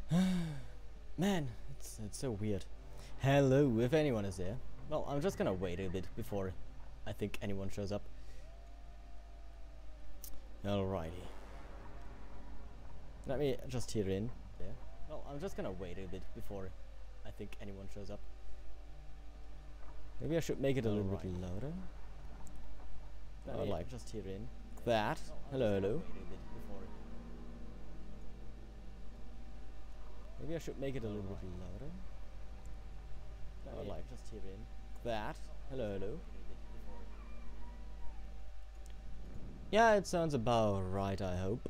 Man, it's so weird. Hello, if anyone is there. Well, I'm just gonna wait a bit before I think anyone shows up. Alrighty. Let me just hear in. Yeah. Well, I'm just gonna wait a bit before I think anyone shows up. Maybe I should make it a little bit louder. I like just hear in. That. Hello, hello. Maybe I should make it a little bit louder. I like just hear in. That. Hello, hello. Yeah, it sounds about right, I hope.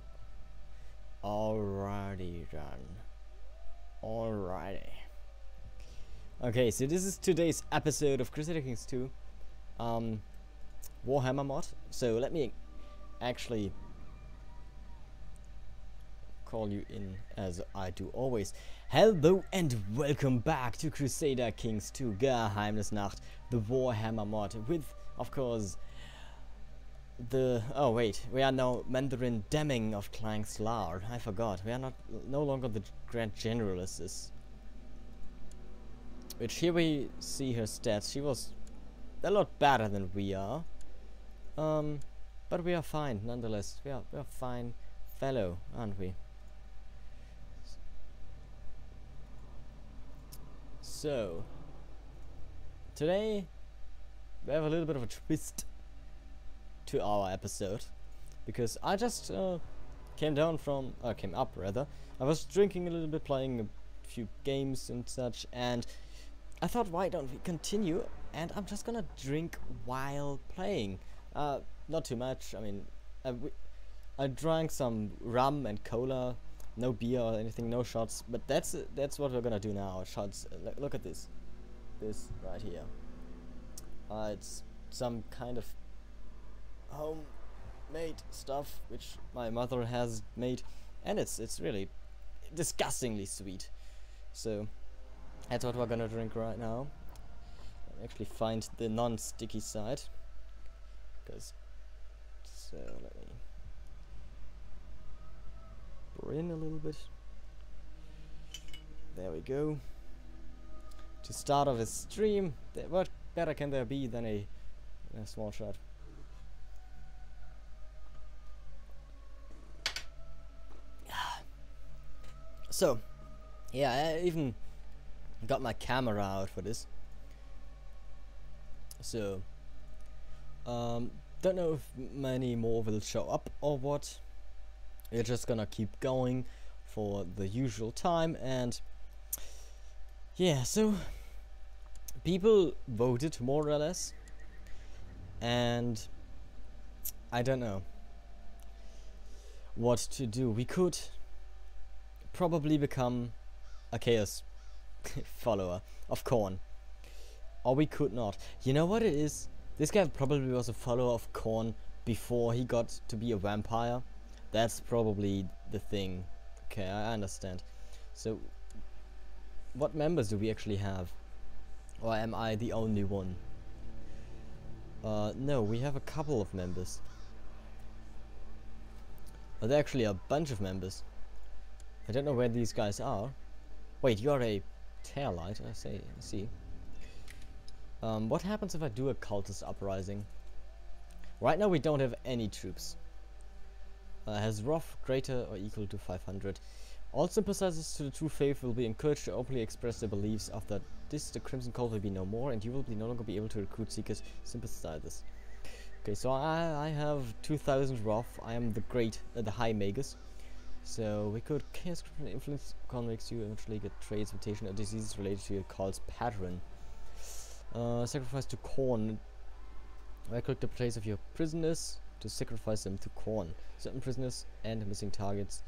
Alrighty then. Alrighty. Okay, so this is today's episode of Crusader Kings 2. Warhammer mod. So let me actually call you in as I do always. Hello and welcome back to Crusader Kings 2 Geheimnisnacht, the Warhammer mod with, of course, the... oh wait, we are now Mandarin Deming of Clang's Lar. I forgot, we are no longer the Grand Generalists. Which here we see her stats. She was a lot better than we are. But we are fine nonetheless. We are fine fellow, aren't we? So today we have a little bit of a twist to our episode, because I just came up rather. I was drinking a little bit, playing a few games and such, and I thought, why don't we continue? And I'm just gonna drink while playing. Not too much. I mean, I drank some rum and cola, no beer or anything, no shots. But that's what we're gonna do now. Shots. Look at this. This right here. It's some kind of homemade stuff which my mother has made, and it's really disgustingly sweet. So that's what we're gonna drink right now. I'll actually find the non-sticky side, because so let me pour in a little bit. There we go. To start off a stream, what better can there be than a small shot? So yeah, I even got my camera out for this. So don't know if many more will show up or what. We're just gonna keep going for the usual time, and yeah, so people voted more or less, and I don't know what to do. We could probably become a chaos follower of Khorne, or we could not. You know what it is? This guy probably was a follower of Khorne before he got to be a vampire. That's probably the thing. Okay, I understand. So what members do we actually have? Or am I the only one? No, we have a couple of members. Well, there are actually a bunch of members. I don't know where these guys are. Wait, you're a Taillight, I see. What happens if I do a cultist uprising? Right now we don't have any troops. Has Wrath greater or equal to 500. All sympathizers to the true faith will be encouraged to openly express their beliefs. After this, the Crimson Cult will be no more, and you will no longer be able to recruit seekers sympathizers. Okay, so I have 2000 Wrath. I am the High Magus. So we could chaos influence convicts you eventually get traits, mutation, or diseases related to your cult's pattern. Sacrifice to Khorne. Right click the place of your prisoners to sacrifice them to Khorne. Certain prisoners and mission targets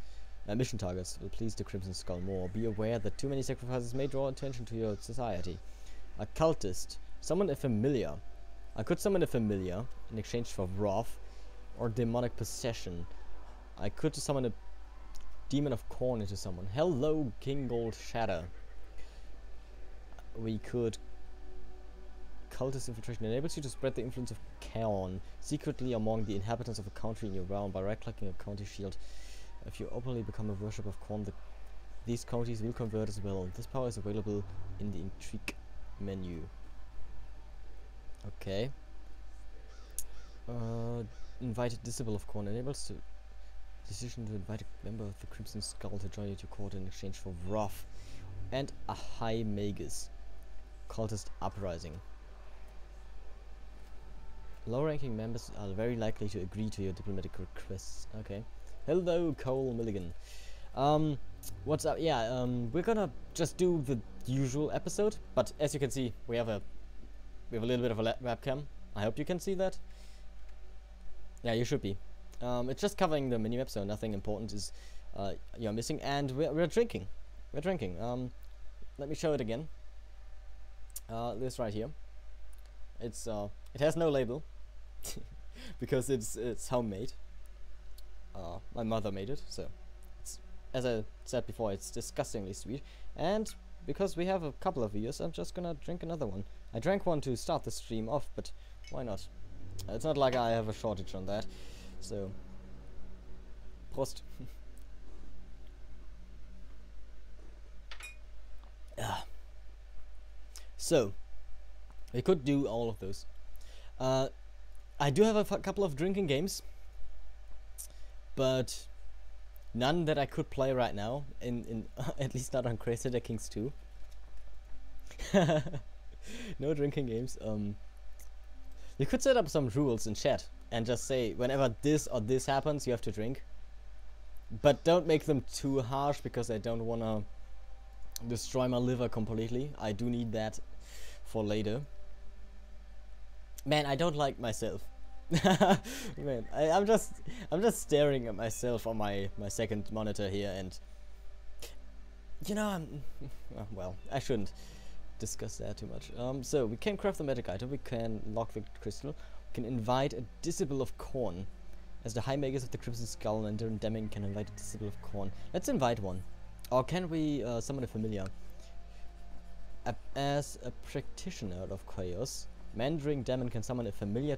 will please the Crimson Skull more. Be aware that too many sacrifices may draw attention to your society. A cultist. Summon a familiar. I could summon a familiar in exchange for wrath or demonic possession. I could summon a demon of Khorne into someone. Hello, King Gold Shatter. We could cultist infiltration enables you to spread the influence of Khorne secretly among the inhabitants of a country in your realm by right-clicking a county shield. If you openly become a worshipper of Khorne, the these counties will convert as well. This power is available in the intrigue menu. Okay. Invite disciple of corn enables the decision to invite a member of the Crimson Skull to join you to court in exchange for wrath and a high magus. Cultist uprising. Low-ranking members are very likely to agree to your diplomatic requests. Okay. Hello, Cole Milligan. What's up? Yeah, we're gonna just do the usual episode, but as you can see, we have a little bit of a webcam. I hope you can see that. Yeah, you should be. It's just covering the mini-map, so nothing important is you're missing, and we're drinking. We're drinking. Let me show it again. This right here. It's it has no label because it's homemade. My mother made it, so it's, as I said before, it's disgustingly sweet. And because we have a couple of years, I'm just gonna drink another one. I drank one to start the stream off, but why not? It's not like I have a shortage on that. So, Prost. So, we could do all of those. I do have a couple of drinking games, but none that I could play right now. In at least not on Crusader Kings 2. No drinking games. You could set up some rules in chat and just say whenever this or this happens, you have to drink. But don't make them too harsh because I don't wanna destroy my liver completely. I do need that for later. Man, I don't like myself. Man, I'm just staring at myself on my second monitor here, and you know, well, I shouldn't discuss that too much. So we can craft the magic item, we can lock the crystal, we can invite a disciple of corn. As the high magus of the Crimson Skull and Darren Deming can invite a disciple of corn. Let's invite one. Or can we summon a familiar? As a practitioner of chaos, Mandarin Demon can summon a familiar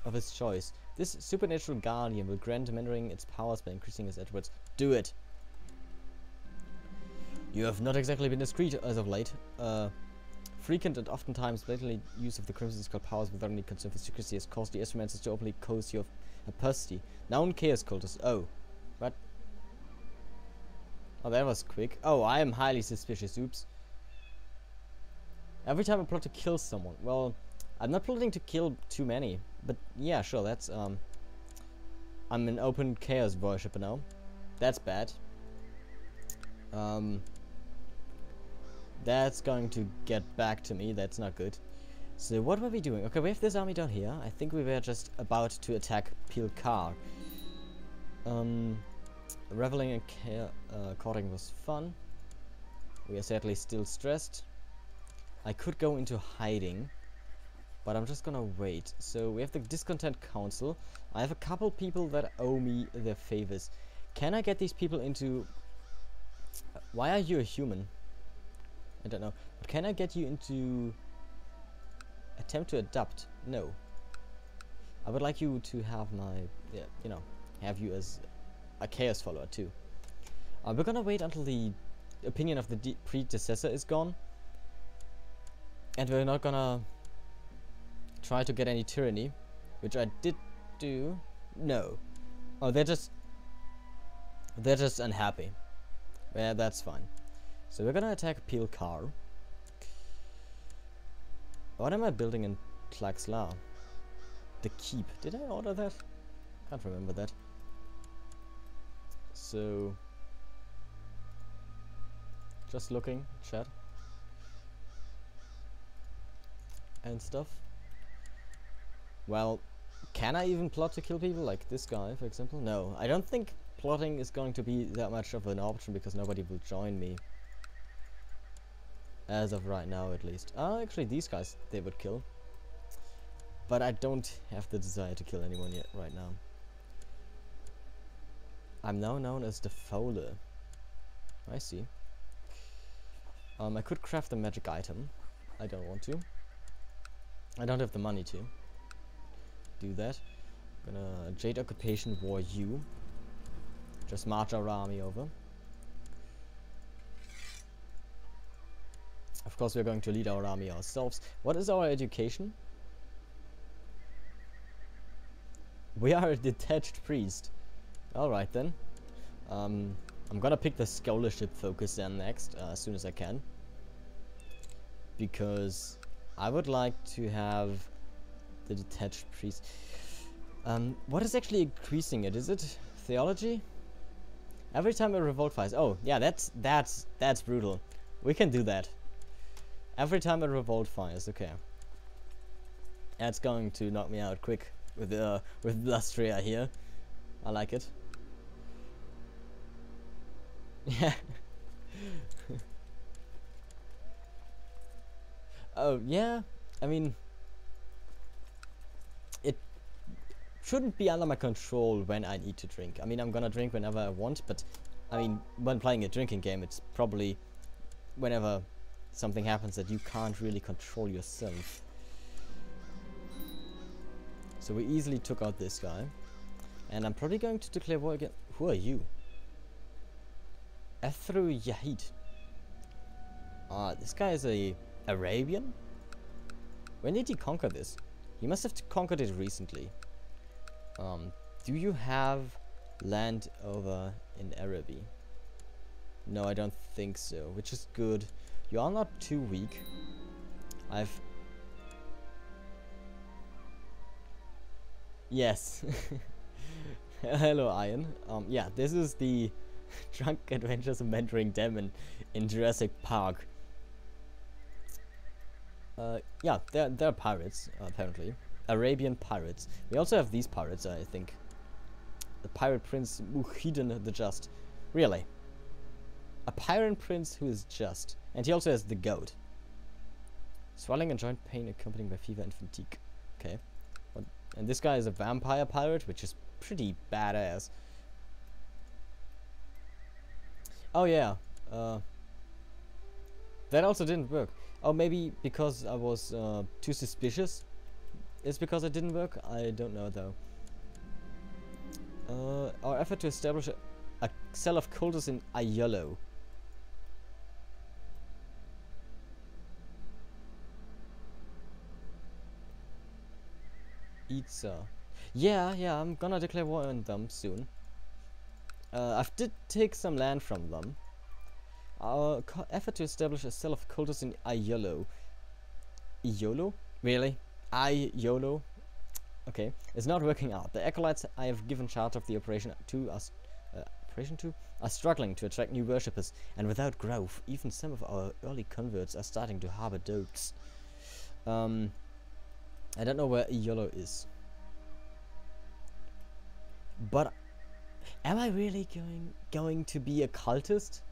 of his choice. This supernatural guardian will grant Mandarin its powers by increasing his attributes. Do it! You have not exactly been discreet as of late. Frequent and oftentimes blatantly use of the Crimson Skull powers without any concern for secrecy has caused the Astromancers to openly accuse you of apostasy. Noun Chaos Cultist. Oh. What? Oh, that was quick. Oh, I am highly suspicious. Oops. Every time I plot to kill someone. Well, I'm not plotting to kill too many. But yeah, sure, that's, I'm an open chaos worshipper now. That's bad. That's going to get back to me. That's not good. So what were we doing? Okay, we have this army down here. I think we were just about to attack Pilkar. Reveling and courting was fun. We are sadly still stressed. I could go into hiding, but I'm just gonna wait. So we have the Discontent Council. I have a couple people that owe me their favors. Can I get these people into... Why are you a human? I don't know. But can I get you into... Attempt to adopt? No. I would like you to have my... Yeah, you know, have you as a chaos follower too. We're gonna wait until the opinion of the predecessor is gone. And we're not gonna try to get any tyranny, which I did do. No. Oh, they're just unhappy. Yeah, that's fine. So we're gonna attack Pilkar. What am I building in Tlaxlar? The keep. Did I order that? Can't remember that. So just looking, chat. And stuff. Well, can I even plot to kill people like this guy, for example? No, I don't think plotting is going to be that much of an option because nobody will join me. As of right now, at least. Actually, these guys, they would kill. But I don't have the desire to kill anyone yet, right now. I'm now known as the Fowler. I see. I could craft a magic item. I don't want to. I don't have the money to do that. I'm gonna Jade Occupation War you. Just march our army over. Of course, we're going to lead our army ourselves. What is our education? We are a detached priest. Alright then. I'm gonna pick the scholarship focus then next, as soon as I can. Because I would like to have the detached priest. What is actually increasing it? Is it theology? Every time a revolt fires. Oh, yeah, that's brutal. We can do that. Every time a revolt fires, okay. That's going to knock me out quick with Lustria here. I like it. Yeah. Oh, yeah. I mean, it shouldn't be under my control when I need to drink. I mean, I'm gonna drink whenever I want, but I mean, when playing a drinking game, it's probably whenever something happens that you can't really control yourself. So we easily took out this guy. And I'm probably going to declare war again. Who are you? Jade. This guy is a Arabian? When did he conquer this? He must have conquered it recently. Do you have land over in Araby? No, I don't think so, which is good. You are not too weak. Yes. Hello, Iron. Yeah, this is the Drunken Adventures of Mentoring Demon in Jurassic Park. Yeah, they're pirates, apparently. Arabian pirates. We also have these pirates, I think. The Pirate Prince Muhyiddin the Just. Really? A pirate prince who is just. And he also has the goat. Swelling and joint pain accompanied by fever and fatigue. Okay. And this guy is a vampire pirate, which is pretty badass. Oh yeah. That also didn't work. Oh, maybe because I was too suspicious. It's because it didn't work? I don't know though. Our effort to establish a cell of cultists in Ayolo. Itza. Yeah, I'm gonna declare war on them soon. I did take some land from them. Our effort to establish a cell of cultists in Ayolo. Ayolo? Really? Ayolo? Okay, it's not working out. The acolytes I have given charge of the operation to are struggling to attract new worshippers, and without growth, even some of our early converts are starting to harbor doubts. I don't know where Ayolo is. But am I really going to be a cultist?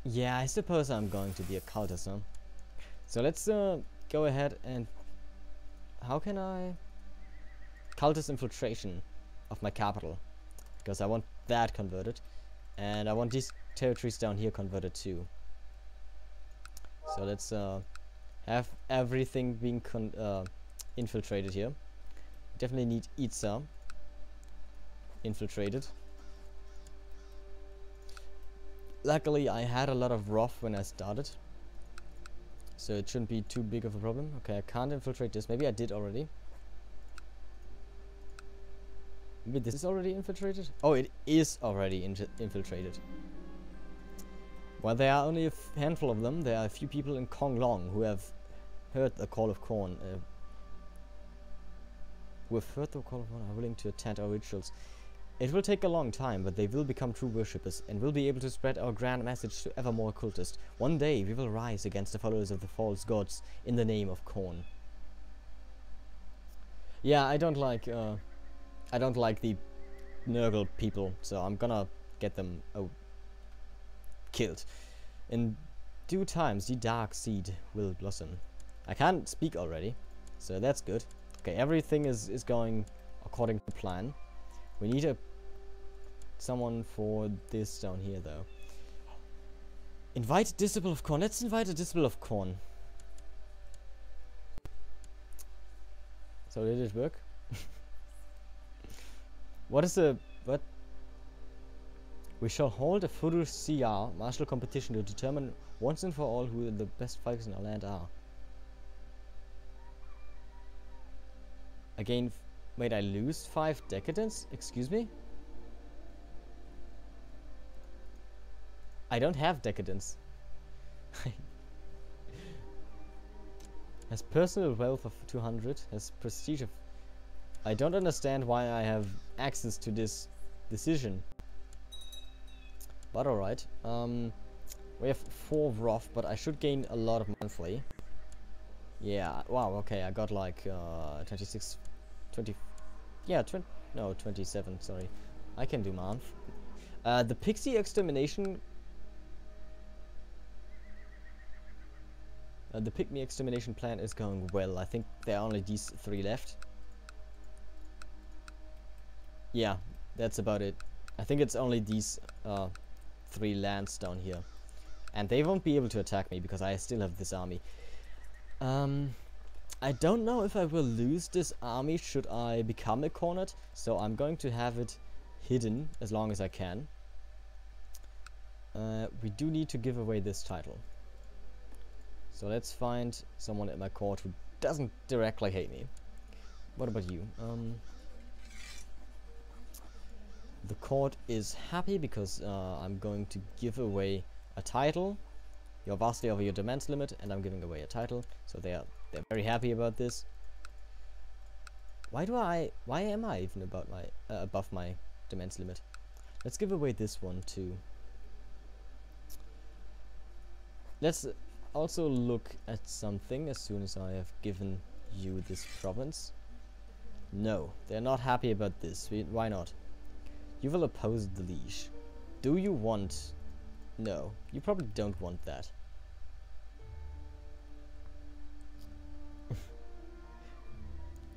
Yeah, I suppose I'm going to be a cultist, huh? So let's go ahead and... How can I... Cultist infiltration of my capital. Because I want that converted. And I want these territories down here converted too. So let's have everything being infiltrated here. Definitely need Itza infiltrated. Luckily, I had a lot of Wrath when I started, so it shouldn't be too big of a problem. Okay, I can't infiltrate this. Maybe I did already. Maybe this is already infiltrated? Oh, it is already infiltrated. While there are only a handful of them, there are a few people in Konglong who have heard the call of Korn. Are willing to attend our rituals. It will take a long time, but they will become true worshippers and will be able to spread our grand message to ever more cultists. One day we will rise against the followers of the false gods in the name of Korn. Yeah, I don't like the Nurgle people, so I'm gonna get them killed. In due times, the dark seed will blossom. I can't speak already, so that's good. Okay, everything is going according to plan. We need someone for this down here, though. Invite a disciple of Korn. Let's invite a disciple of Korn. So did it work? What? We shall hold a Furu CR martial competition to determine once and for all who the best fighters in our land are. Again, wait, I lose 5 decadence? Excuse me? I don't have decadence. Has personal wealth of 200, has prestige of... I don't understand why I have access to this decision. But alright. We have 4 Roth, but I should gain a lot of monthly. Yeah, wow, okay, I got like 26, 20... Yeah, 20... No, 27, sorry. I can do month. The Pixie Extermination... the Pygmy Extermination plan is going well. I think there are only these 3 left. Yeah, that's about it. I think it's only these 3 lands down here. And they won't be able to attack me because I still have this army. I don't know if I will lose this army should I become a cornet. So I'm going to have it hidden as long as I can. We do need to give away this title. So let's find someone at my court who doesn't directly hate me. What about you? The court is happy because I'm going to give away a title. You're vastly over your demands limit, and I'm giving away a title. So they're very happy about this. Why am I even about my above my demands limit? Let's give away this one too. Let's also look at something as soon as I have given you this province. No, they're not happy about this. Why not? You will oppose the liege. Do you want... No, you probably don't want that.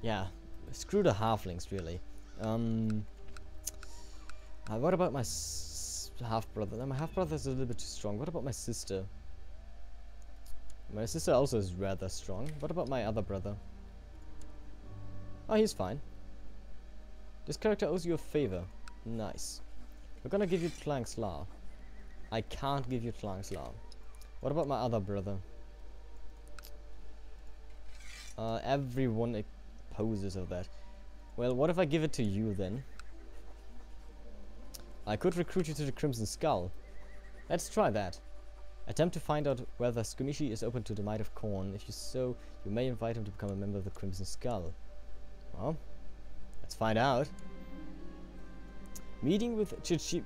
Yeah, screw the halflings, really. What about my half-brother? My half-brother is a little bit too strong. What about my sister? My sister also is rather strong. What about my other brother? Oh, he's fine. This character owes you a favor. Nice. We're gonna give you Tlangsla. I can't give you Tlangsla. What about my other brother? Everyone opposes of that. Well, what if I give it to you then? I could recruit you to the Crimson Skull. Let's try that. Attempt to find out whether Skumishi is open to the Might of Corn. If you so, you may invite him to become a member of the Crimson Skull. Well, let's find out. Meeting with Chumishi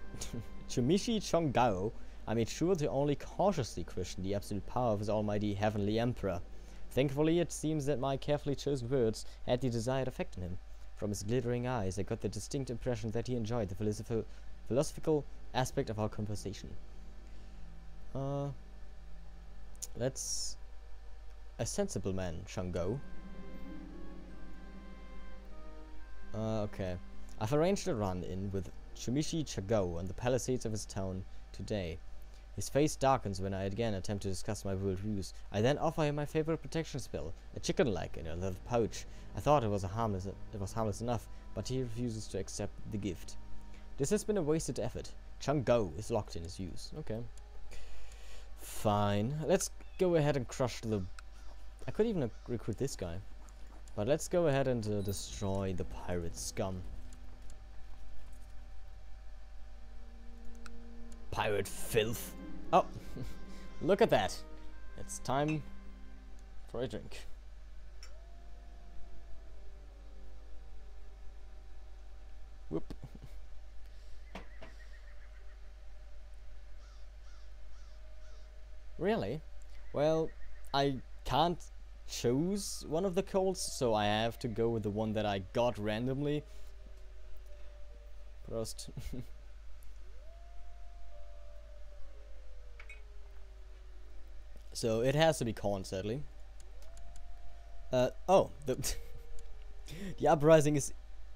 Chonggao, I made sure to only cautiously question the absolute power of his almighty heavenly emperor. Thankfully, it seems that my carefully chosen words had the desired effect on him. From his glittering eyes, I got the distinct impression that he enjoyed the philosophical aspect of our conversation. Let's... A sensible man, Shango. Okay. I've arranged a run-in with Chumishi Chagou on the palisades of his town today. His face darkens when I again attempt to discuss my world views. I then offer him my favorite protection spell, a chicken leg in a leather pouch. I thought it was harmless enough, but he refuses to accept the gift. This has been a wasted effort. Changou is locked in his views. Okay. Fine. Let's go ahead and crush the... I could even recruit this guy. But let's go ahead and destroy the pirate scum. Pirate filth. Oh, look at that. It's time for a drink. Whoop. Really? Well, I can't choose one of the colds, so I have to go with the one that I got randomly. Prost. So it has to be corn, sadly. Oh, the the uprising is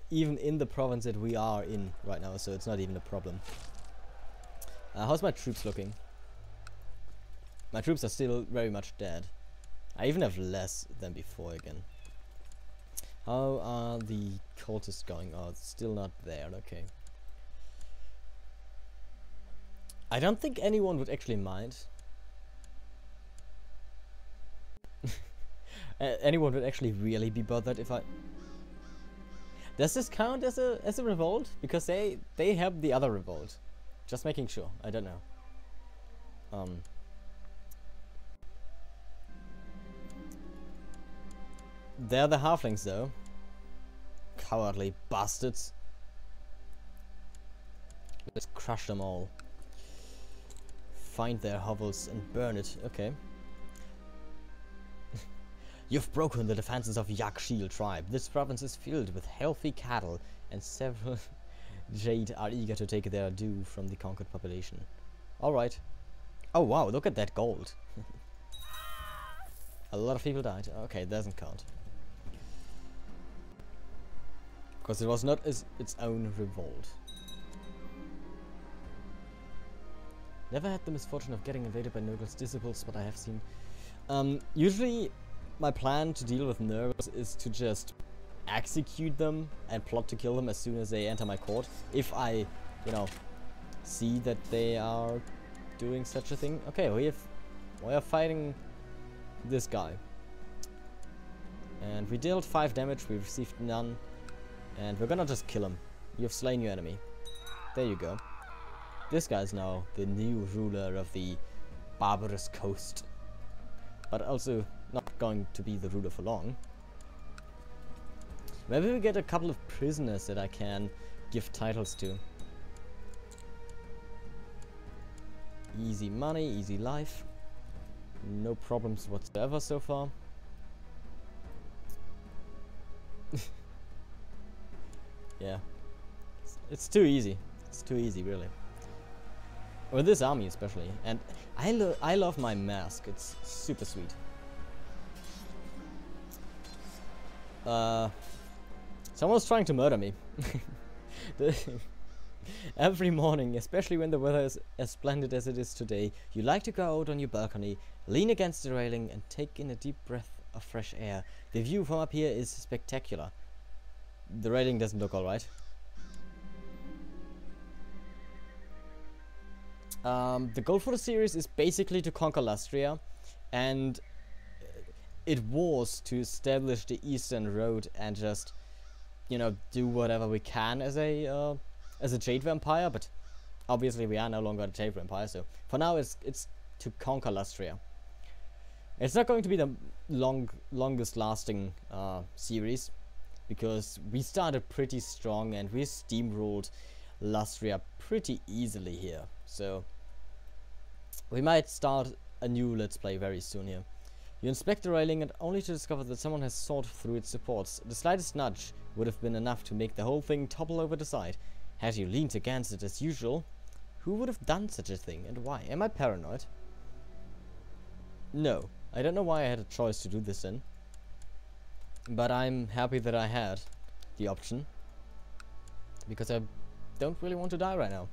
even in the province that we are in right now, so it's not even a problem. How's my troops looking? My troops are still very much dead. I even have less than before again. How are the cultists going? Oh, it's still not there. Okay. I don't think anyone would actually mind. Anyone would actually really be bothered if I... Does this count as a revolt? Because they have the other revolt. Just making sure. I don't know. They're the halflings though. Cowardly bastards. Let's crush them all. Find their hovels and burn it. Okay. You've broken the defenses of Yakshil tribe. This province is filled with healthy cattle, and several Jade are eager to take their due from the conquered population. Alright. Oh wow, look at that gold. A lot of people died. Okay, it doesn't count. Because it was not its own revolt. Never had the misfortune of getting invaded by Nurgle's disciples, but I have seen... usually my plan to deal with Nurgles is to just execute them and plot to kill them as soon as they enter my court. If I, you know, see that they are doing such a thing. Okay, we are fighting this guy. And we dealt 5 damage, we received none. And we're gonna just kill him. You've slain your enemy. There you go. This guy's now the new ruler of the barbarous coast. But also not going to be the ruler for long. Maybe we get a couple of prisoners that I can give titles to. Easy money, easy life. No problems whatsoever so far. Yeah. It's too easy. It's too easy, really. With this army especially. And I love my mask. It's super sweet. Someone's trying to murder me. Every morning, especially when the weather is as splendid as it is today, you like to go out on your balcony, lean against the railing and take in a deep breath of fresh air. The view from up here is spectacular. The railing doesn't look alright. The goal for the series is basically to conquer Lustria, and it was to establish the Eastern Road and just, you know, do whatever we can as a Jade vampire. But obviously we are no longer a Jade vampire, so for now it's to conquer Lustria. It's not going to be the longest lasting series, because we started pretty strong and we steamrolled Lustria pretty easily here. So we might start a new Let's Play very soon here. You inspect the railing and only to discover that someone has sawed through its supports. The slightest nudge would have been enough to make the whole thing topple over the side. Had you leaned against it as usual, who would have done such a thing and why? Am I paranoid? No. I don't know why I had a choice to do this in. But I'm happy that I had the option. Because I don't really want to die right now.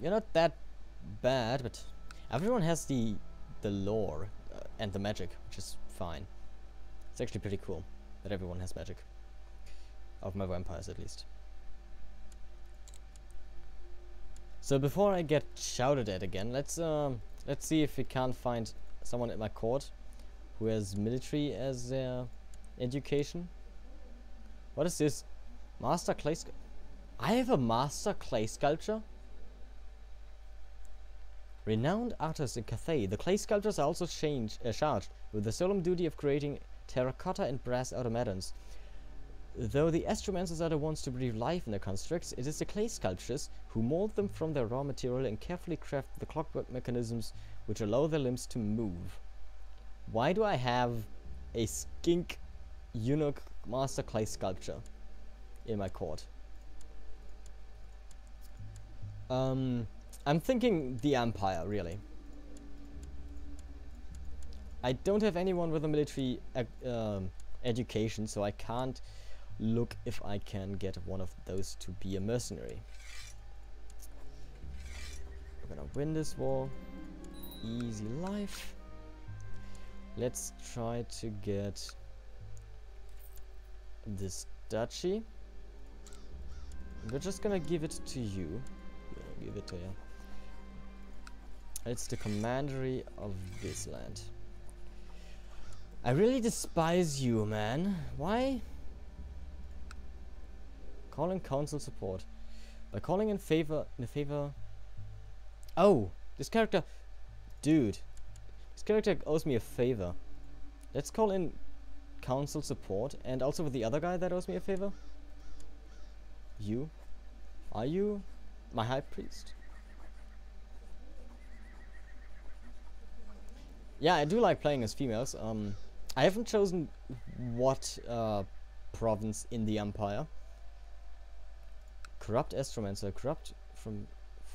You're not that bad, but everyone has the lore and the magic, which is fine. It's actually pretty cool that everyone has magic. Of my vampires, at least. So before I get shouted at again, let's see if we can't find someone at my court who has military as their education. What is this? Master clay sculpture. I have a master clay sculpture? Renowned artists in Cathay, the clay sculptors are also charged with the solemn duty of creating terracotta and brass automatons. Though the astromancers are the ones to breathe life in their constructs, it is the clay sculptors who mold them from their raw material and carefully craft the clockwork mechanisms which allow their limbs to move. Why do I have a skink eunuch master clay sculpture in my court? I'm thinking the Empire, really. I don't have anyone with a military education, so I can't look if I can get one of those to be a mercenary. We're gonna win this war. Easy life. Let's try to get this duchy. We're just gonna give it to you. give it to you. It's the commandery of this land. I really despise you, man. Why? Calling council support. By calling in favor... Oh! This character... Dude. This character owes me a favor. Let's call in council support. And also with the other guy that owes me a favor. You? Are you my high priest? Yeah, I do like playing as females. I haven't chosen what province in the Empire. Corrupt Astromancer. Corrupt for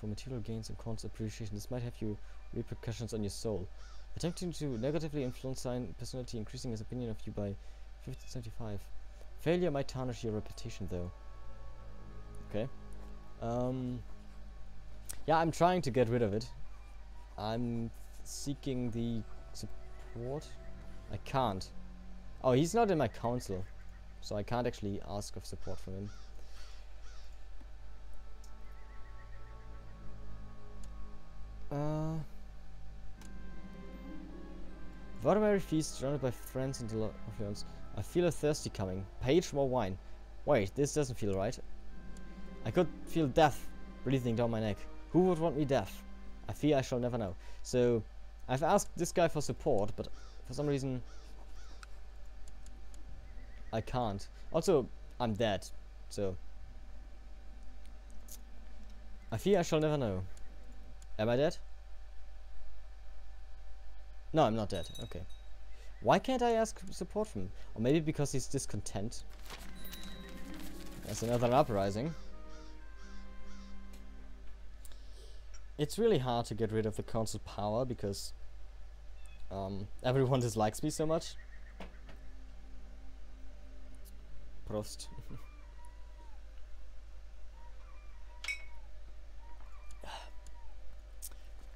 material gains and cons appreciation. This might have you repercussions on your soul. Attempting to negatively influence sign personality, increasing his opinion of you by 1575. Failure might tarnish your reputation, though. Okay. Yeah, I'm trying to get rid of it. I'm seeking the support. I can't. Oh, he's not in my council, so I can't actually ask of support from him. Warhammer feast surrounded by friends and influence. I feel a thirsty coming. Page more wine. Wait, this doesn't feel right. I could feel death breathing down my neck. Who would want me deaf? I fear I shall never know. So, I've asked this guy for support, but for some reason I can't. Also, I'm dead, so I fear I shall never know. Am I dead? No, I'm not dead. Okay. Why can't I ask support from him? Or maybe because he's discontent. That's another uprising. It's really hard to get rid of the council power because everyone dislikes me so much. Prost.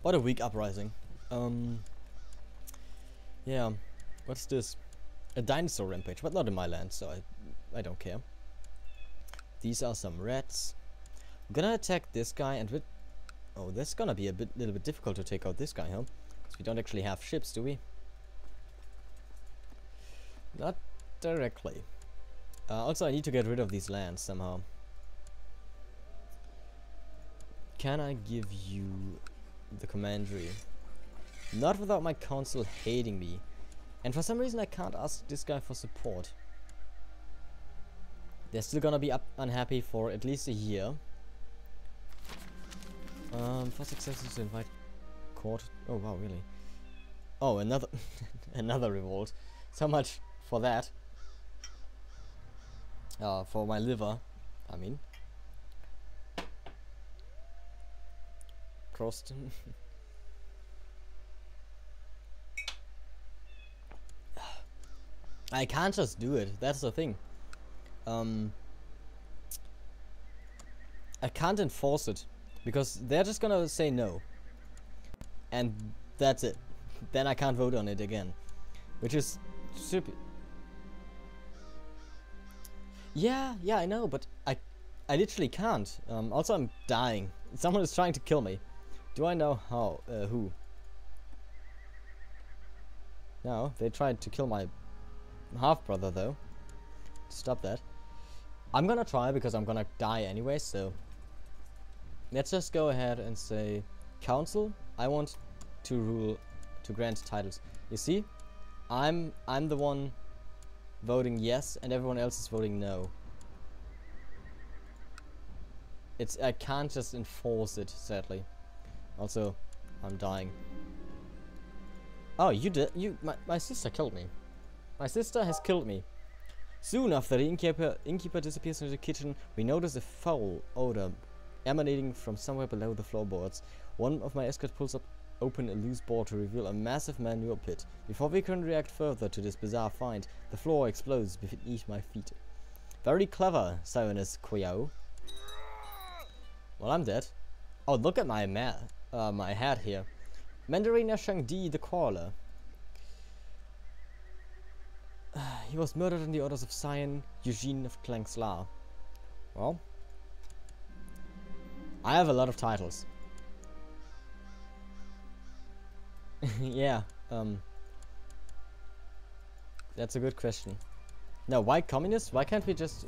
What a weak uprising. Yeah, what's this? A dinosaur rampage, but not in my land, so I don't care. These are some rats. I'm gonna attack this guy and with... Oh, that's gonna be a little bit difficult to take out this guy, huh? Because we don't actually have ships, do we? Not directly. Also, I need to get rid of these lands somehow. Can I give you the commandery? Not without my council hating me. And for some reason I can't ask this guy for support. They're still gonna be unhappy for at least a year. For successes to invite court. Oh wow, really? Oh, another another revolt. So much for that. For my liver, I mean. Crossed. I can't just do it. That's the thing. I can't enforce it because they're just gonna say no, and that's it. Then I can't vote on it again, which is stupid. Yeah, I know, but I literally can't. Also, I'm dying. Someone is trying to kill me. Do I know how? Who? No, they tried to kill my half-brother though. Stop that. I'm gonna try because I'm gonna die anyway, so let's just go ahead and say, Council, I want to rule, to grant titles. You see, I'm the one voting yes and everyone else is voting no. I can't just enforce it, sadly. Also, I'm dying. Oh, my sister killed me. My sister has killed me. Soon after the innkeeper disappears into the kitchen, we notice a foul odor emanating from somewhere below the floorboards. One of my escorts pulls open a loose board to reveal a massive manure pit. Before we can react further to this bizarre find, the floor explodes beneath my feet. Very clever, Sionus Quiao. Well, I'm dead. Oh, look at my my hat here. Mandarina Shangdi the Crawler. He was murdered in the orders of Sion Eugene of Klangslar. Well, I have a lot of titles. Yeah, that's a good question. No, why communists? Why can't we just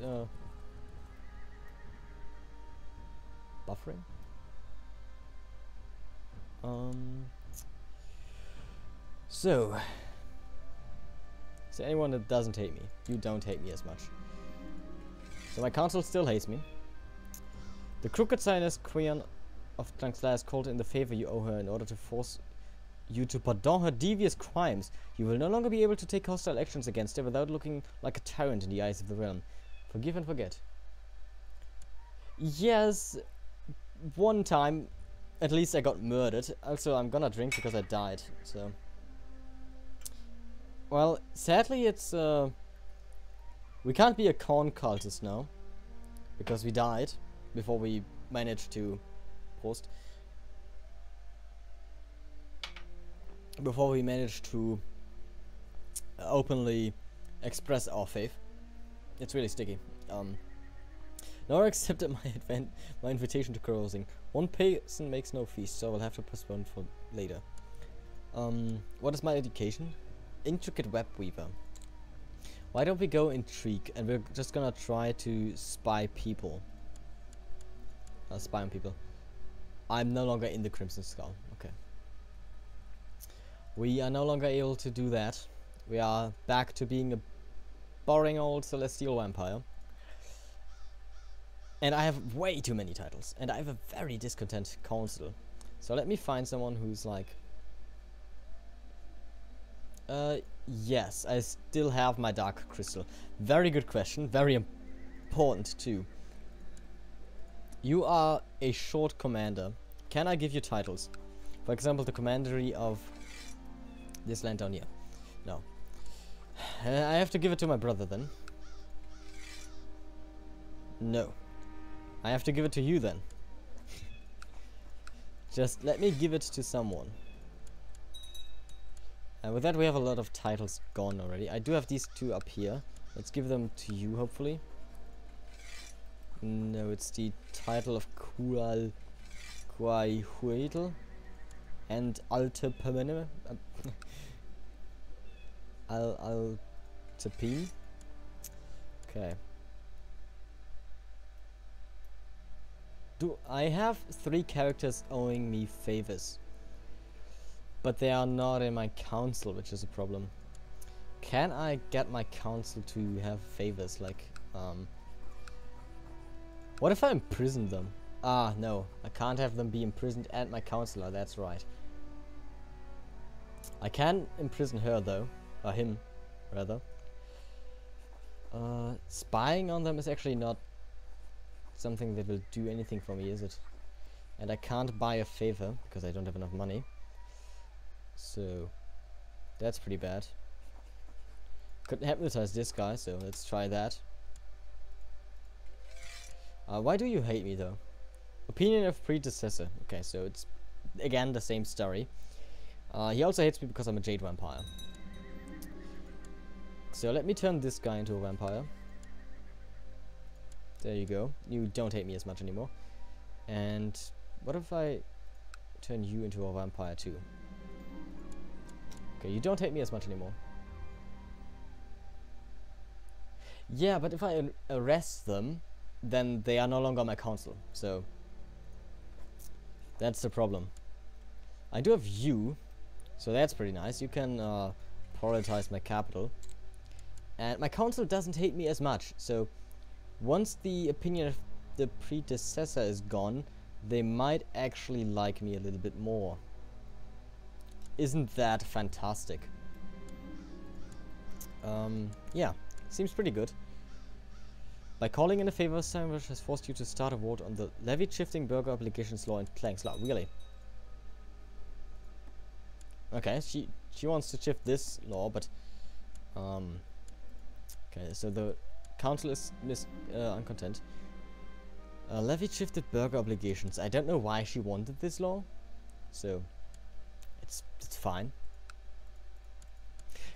buffering? So anyone that doesn't hate me, you don't hate me as much. So my council still hates me. The crooked Zionist queen of Drangsla is called in the favor you owe her in order to force you to pardon her devious crimes. You will no longer be able to take hostile actions against her without looking like a tyrant in the eyes of the realm. Forgive and forget. Yes, one time, at least I got murdered. Also, I'm gonna drink because I died, so... Well, sadly it's, we can't be a corn cultist now. Because we died before we managed to post. Before we managed to openly express our faith. It's really sticky. Nora accepted my invitation to carousing. One person makes no feast, so I will have to postpone for later. What is my education? Intricate web weaver. Why don't we go intrigue and we're just gonna try to spy people. Spy on people. I'm no longer in the Crimson Skull. Okay. We are no longer able to do that. We are back to being a boring old celestial vampire. And I have way too many titles. And I have a very discontent council. So let me find someone who's like... yes, I still have my Dark Crystal. Very good question. Very important too. You are a short commander. Can I give you titles? For example, the commandery of this land down here. No. I have to give it to my brother then. No. I have to give it to you then. Just let me give it to someone. With that we have a lot of titles gone already. I do have these two up here. Let's give them to you, hopefully. No, it's the title of Quaihuitl and Alte Permene. Altepin. Okay. I have 3 characters owing me favors. But they are not in my council, which is a problem. Can I get my council to have favors? Like, what if I imprison them? Ah, no. I can't have them be imprisoned and my councillor, that's right. I can imprison her, though. Or him, rather. Spying on them is actually not something that will do anything for me, is it? And I can't buy a favor, because I don't have enough money. So, that's pretty bad. Could hypnotize this guy, so let's try that. Why do you hate me, though? Opinion of predecessor. Okay, so it's, again, the same story. He also hates me because I'm a Jade vampire. So let me turn this guy into a vampire. There you go. You don't hate me as much anymore. And what if I turn you into a vampire too? Okay, you don't hate me as much anymore. Yeah, but if I arrest them, then they are no longer my council. So that's the problem. I do have you, so that's pretty nice. You can prioritize my capital. And my council doesn't hate me as much. So once the opinion of the predecessor is gone, they might actually like me a little bit more. Isn't that fantastic? Yeah, seems pretty good. By calling in a favor, Sandwich has forced you to start a vote on the levied shifting burger obligations law in Clank's law. Really? Okay, she wants to shift this law, but okay, so the council is uncontent. Levied shifted burger obligations. I don't know why she wanted this law, so it's fine.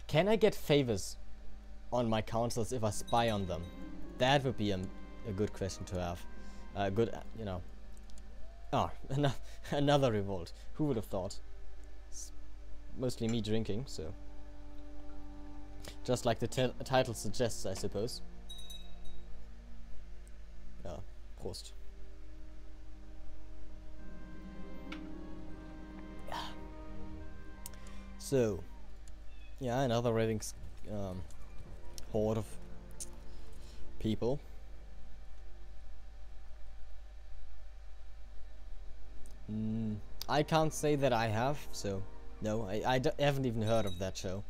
Can I get favors on my councils if I spy on them? That would be a good question to have. Good, you know, Ah, another revolt. Who would have thought? It's mostly me drinking, so. Just like the title suggests, I suppose. Ja, Prost. So, yeah, another raving horde of people. I can't say that I have, so no, I haven't even heard of that show.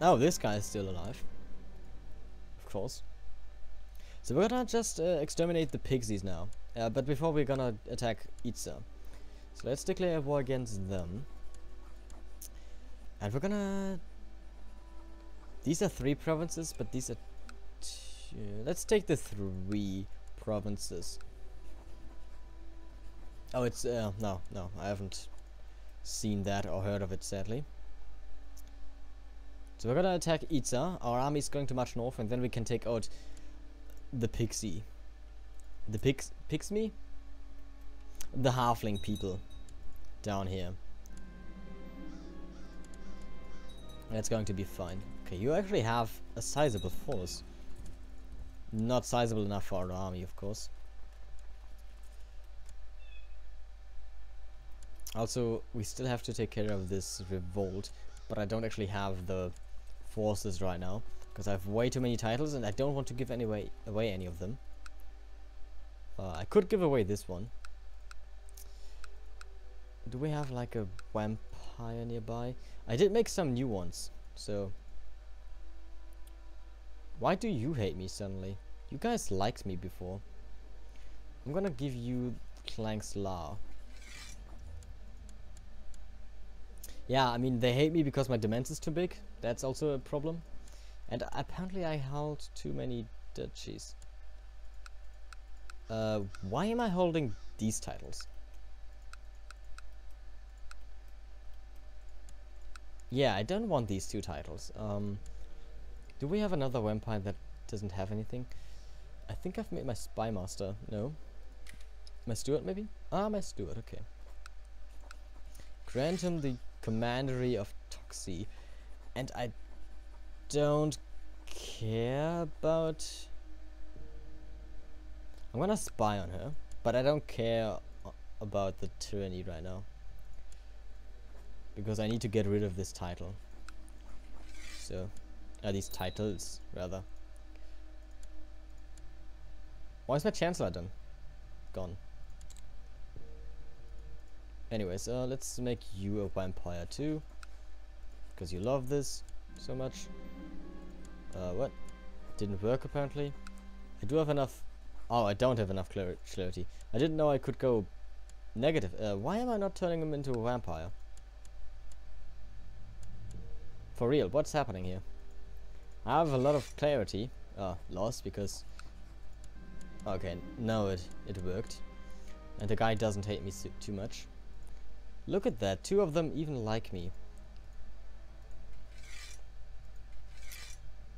Oh, this guy is still alive. Of course. So we're gonna just exterminate the pixies now. But before we're gonna attack Itza. So let's declare war against them. And we're gonna... These are 3 provinces, but these are 2... Let's take the 3 provinces. Oh, it's... no, I haven't seen that or heard of it, sadly. So we're gonna attack Itza. Our army is going to march north, and then we can take out the pixie. The Pixme? The halfling people down here. That's going to be fine. Okay, you actually have a sizable force. Not sizable enough for our army, of course. Also, we still have to take care of this revolt, but I don't actually have the forces right now, because I have way too many titles and I don't want to give away any of them. I could give away this one. Do we have like a vampire nearby? I did make some new ones, so... Why do you hate me suddenly? You guys liked me before. I'm gonna give you Clank's Law. Yeah, I mean, they hate me because my demands is too big. That's also a problem. And apparently I held too many duchies. Why am I holding these titles? Yeah, I don't want these 2 titles. Do we have another vampire that doesn't have anything? I think I've made my spy master. No. My steward, maybe? Ah, my steward, okay. Grant him the commandery of Toxie. And I don't care about... I'm gonna spy on her, but I don't care about the tyranny right now. Because I need to get rid of this title. So, these titles, rather. Why is my chancellor done? Gone. Anyways, let's make you a vampire too. Because you love this so much. What? Didn't work apparently. I do have enough... Oh, I don't have enough clarity. I didn't know I could go negative. Why am I not turning him into a vampire? For real, what's happening here? I have a lot of clarity. Lost because... Okay, no, it worked. And the guy doesn't hate me too much. Look at that, 2 of them even like me.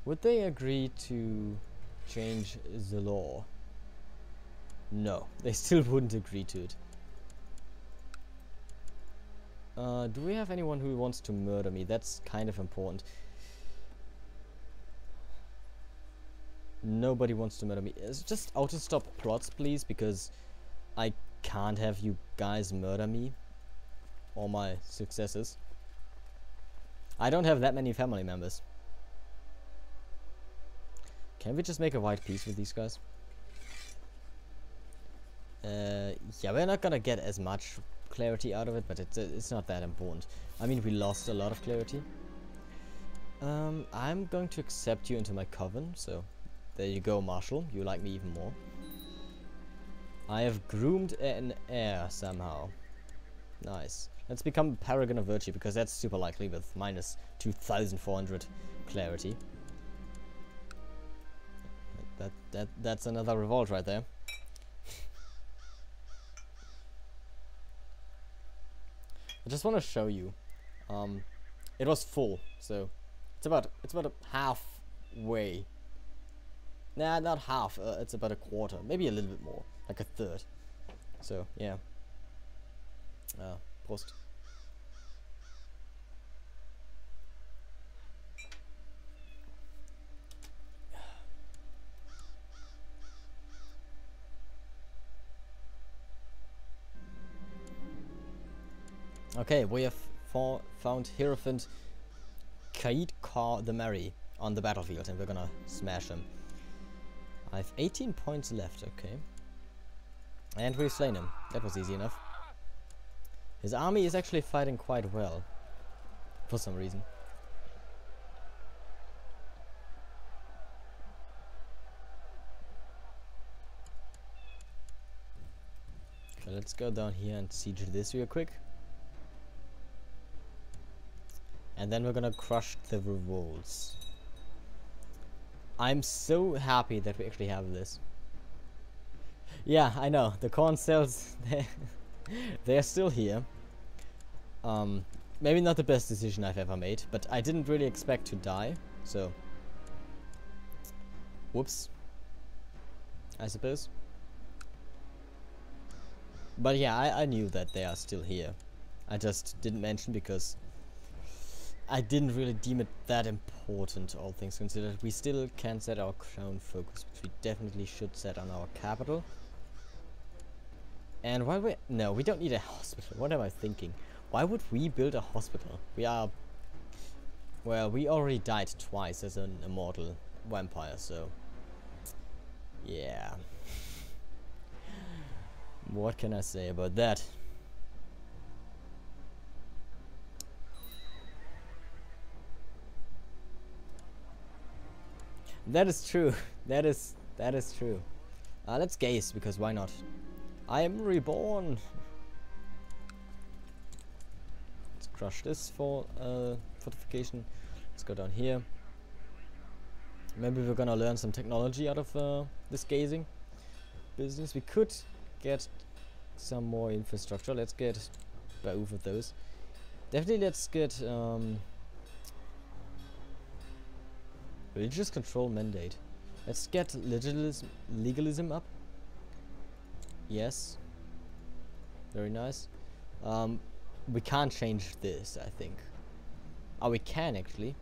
Would they agree to change the law? No, they still wouldn't agree to it. Do we have anyone who wants to murder me? That's kind of important. Nobody wants to murder me. Just auto-stop plots, please, because I can't have you guys murder me. Or my successors. I don't have that many family members. Can we just make a white peace with these guys? Yeah, we're not gonna get as much clarity out of it, but it's not that important. I mean, we lost a lot of clarity. I'm going to accept you into my coven, so there you go, Marshal. You like me even more. I have groomed an heir somehow. Nice. Let's become Paragon of Virtue, because that's super likely with minus 2,400 clarity. That's another revolt right there. I just want to show you. It was full, so it's about a halfway. Nah, not half. It's about a quarter, maybe a little bit more, like a third. So yeah. Prost. Okay, we have found Hierophant Kaid Kar the Merry on the battlefield, and we're gonna smash him. I have 18 points left, okay. And we've slain him. That was easy enough. His army is actually fighting quite well, for some reason. Okay, let's go down here and siege this real quick. And then we're gonna crush the revolts. I'm so happy that we actually have this. Yeah, I know. The corn cells, they're still here. Maybe not the best decision I've ever made, but I didn't really expect to die, so... Whoops. I suppose. But yeah, I knew that they are still here. I just didn't mention because I didn't really deem it that important, all things considered. We still can set our crown focus, which we definitely should set on our capital. And while we... No, we don't need a hospital. What am I thinking? Why would we build a hospital? We are... Well, we already died twice as an immortal vampire, so... Yeah. What can I say about that? That is true. That is true. Let's gaze, because why not? I am reborn. Let's crush this for fortification. Let's go down here. Maybe we're gonna learn some technology out of this gazing business. We could get some more infrastructure. Let's get both of those. Definitely let's get religious control mandate. Let's get legalism up. Yes. Very nice. We can't change this, I think. Oh, we can actually.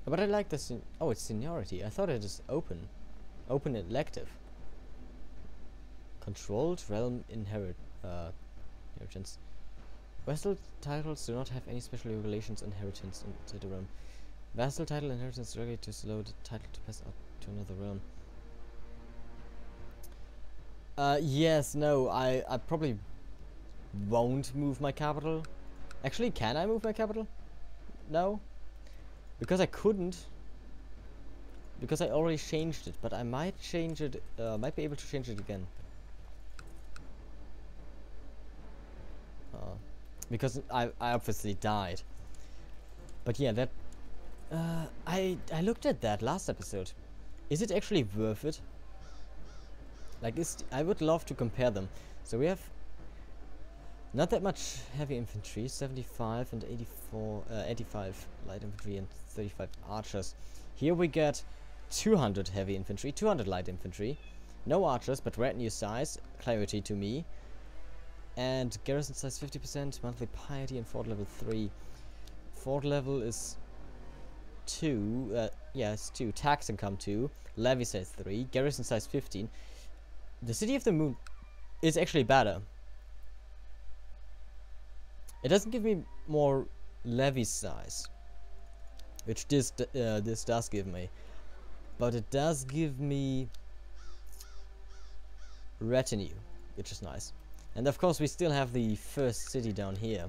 But I like this. Oh, it's seniority. I thought it is open. Open elective. Controlled realm inheritance. Vassal titles do not have any special regulations on inheritance into the realm. Vassal title inheritance ready to allow the title to pass out to another realm. Yes, no, I probably won't move my capital. Actually, can I move my capital? No. Because I couldn't. Because I already changed it, but I might change it, might be able to change it again. Because I obviously died. But yeah, that... I looked at that last episode. Is it actually worth it? Like, I would love to compare them. So we have not that much heavy infantry, 75 and 85 light infantry and 35 archers. Here we get 200 heavy infantry, 200 light infantry, no archers, but retinue size, clarity to me, and garrison size 50%, monthly piety, and fort level 3. Fort level is 2, yeah, it's 2, tax income 2, levy size 3, garrison size 15. The City of the Moon is actually better. It doesn't give me more levy size, which this does give me, but it does give me retinue, which is nice. And of course we still have the first city down here,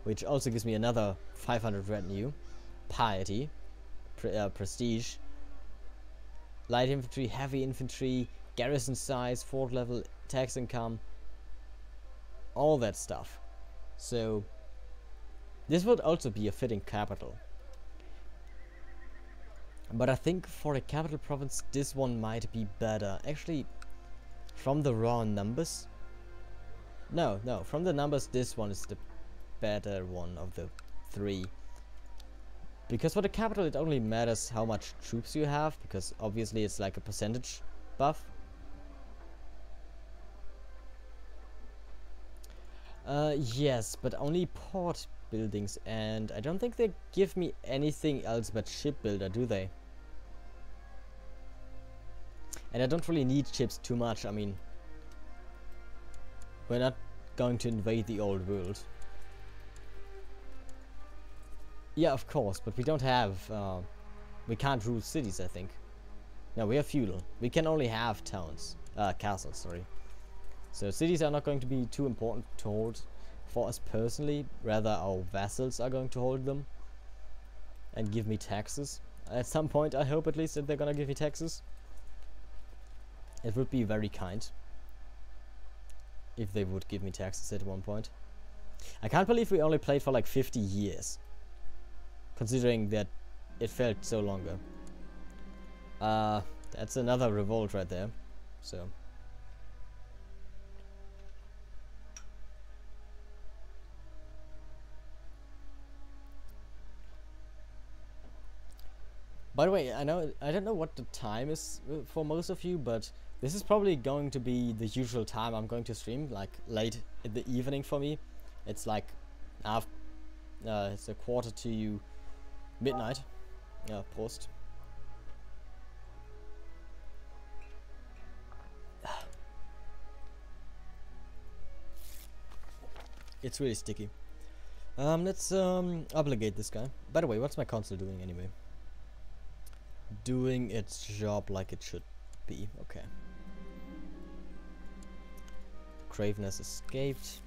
which also gives me another 500 retinue, piety, prestige, light infantry, heavy infantry, garrison size, fort level, tax income, all that stuff. So this would also be a fitting capital. But I think for a capital province this one might be better. Actually, from the raw numbers, no, from the numbers this one is the better one of the three. Because for the capital it only matters how much troops you have, because obviously it's like a percentage buff. Yes, but only port buildings, and I don't think they give me anything else but shipbuilder, do they? And I don't really need ships too much. I mean, we're not going to invade the old world. Yeah, of course, but we don't have, we can't rule cities, I think. No, we have feudal. We can only have towns, castles, sorry. So cities are not going to be too important to hold for us personally. Rather, our vassals are going to hold them and give me taxes. At some point, I hope at least that they're gonna give me taxes. It would be very kind if they would give me taxes at one point. I can't believe we only played for like 50 years. Considering that it felt so longer. That's another revolt right there. So. By the way, I don't know what the time is for most of you, but this is probably going to be the usual time I'm going to stream, like late in the evening for me. It's like it's a quarter to midnight. Prost. It's really sticky. Let's obligate this guy. By the way, what's my console doing anyway? Doing its job like it should be. Okay. Craven has escaped.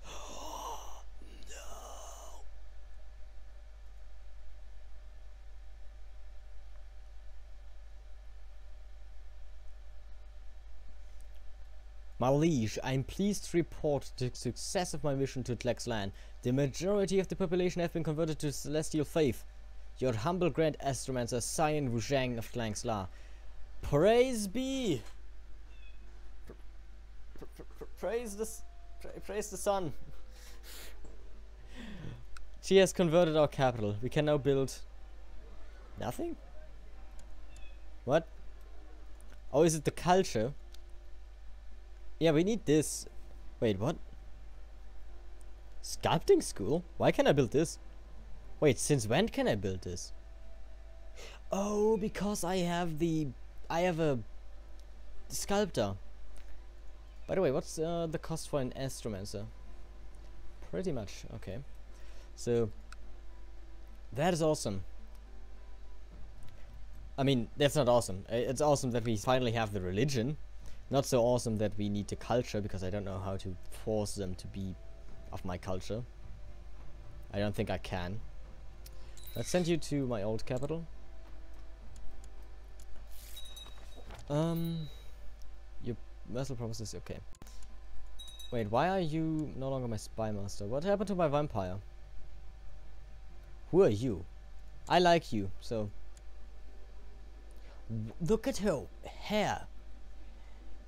No. My liege, I am pleased to report the success of my mission to Tlexlan. The majority of the population have been converted to celestial faith. Your humble Grand Astromancer, Cyan Wuzhang of Tlangsla. Praise be! Praise the sun! She has converted our capital. We can now build... nothing? What? Oh, is it the culture? Yeah, we need this. Wait, what? Sculpting school? Why can't I build this? Wait, since when can I build this? Oh, because I have a sculptor. By the way, what's the cost for an astromancer? Pretty much, okay. So, that is awesome. I mean, that's not awesome. It's awesome that we finally have the religion. Not so awesome that we need the culture, because I don't know how to force them to be of my culture. I don't think I can. Let's send you to my old capital. Your vessel promises, okay. Wait, why are you no longer my spy master? What happened to my vampire? Who are you? I like you, so... Look at her hair.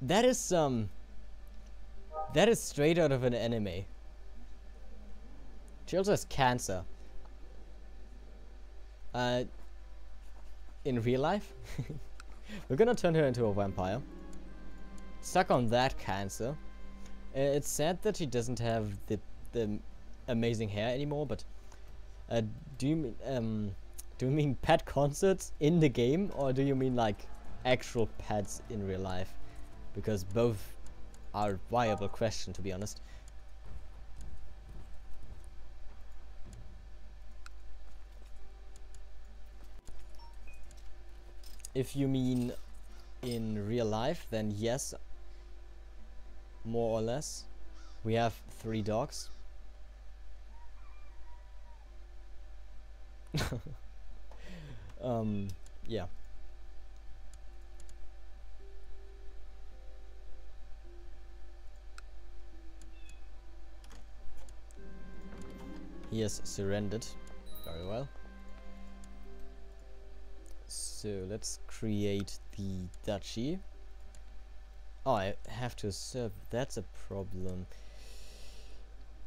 That is straight out of an anime. She also has cancer. In real life? We're gonna turn her into a vampire. Suck on that cancer. It's sad that she doesn't have the amazing hair anymore, but do you mean pet concerts in the game, or do you mean like actual pets in real life? Because both are a viable question, to be honest. If you mean in real life, then yes, more or less. We have 3 dogs. Yeah. He has surrendered. Very well. So let's create the duchy. Oh, I have to serve. That's a problem.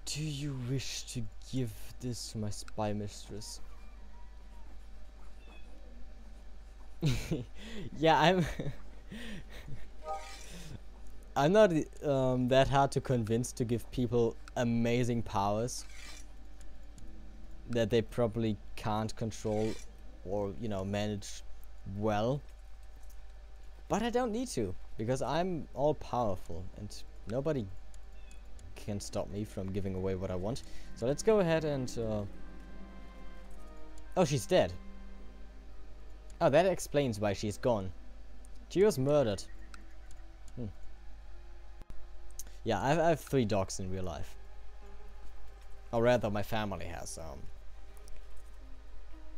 Do you wish to give this to my spy mistress? Yeah, I'm not that hard to convince to give people amazing powers that they probably can't control or, you know, manage well. But I don't need to, because I'm all powerful and nobody can stop me from giving away what I want. So let's go ahead and oh, she's dead. Oh, that explains why she's gone. She was murdered. Yeah, I have 3 dogs in real life. Or rather, my family has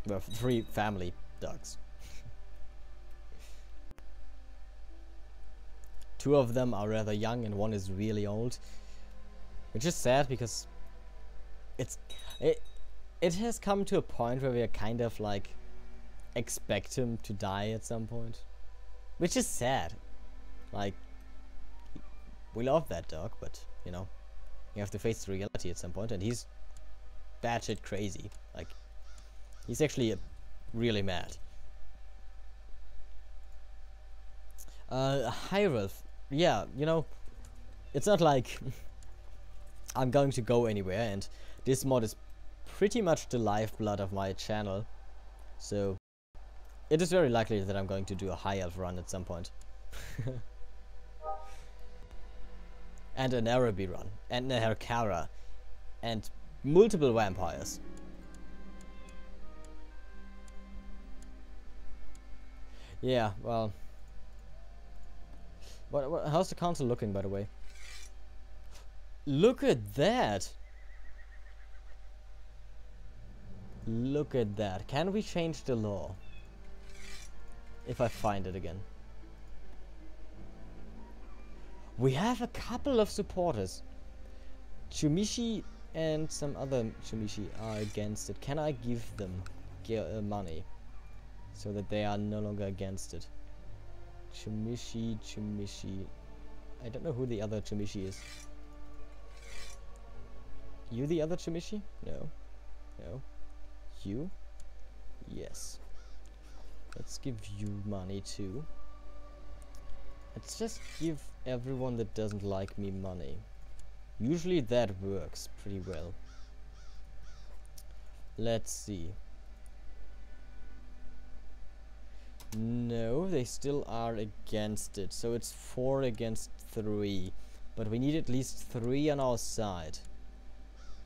well, 3 family dogs. 2 of them are rather young and 1 is really old, which is sad because it has come to a point where we are kind of like expect him to die at some point, which is sad. Like, we love that dog, but you know, you have to face the reality at some point, and he's batshit crazy. Like, he's actually really mad. Hyrule, yeah, you know, it's not like I'm going to go anywhere, and this mod is pretty much the lifeblood of my channel, so it is very likely that I'm going to do a High Elf run at some point. And an Araby run, and a Herkara, and multiple vampires. Yeah, well, how's the council looking, by the way? Look at that! Look at that. Can we change the law? If I find it again. We have a couple of supporters. Chumishi and some other Chumishi are against it. Can I give them money so that they are no longer against it? Chumishi. I don't know who the other Chumishi is. You the other Chumishi? No. No. You? Yes. Let's give you money too. Let's just give everyone that doesn't like me money. Usually that works pretty well. Let's see. No, they still are against it. So it's 4 against 3. But we need at least 3 on our side.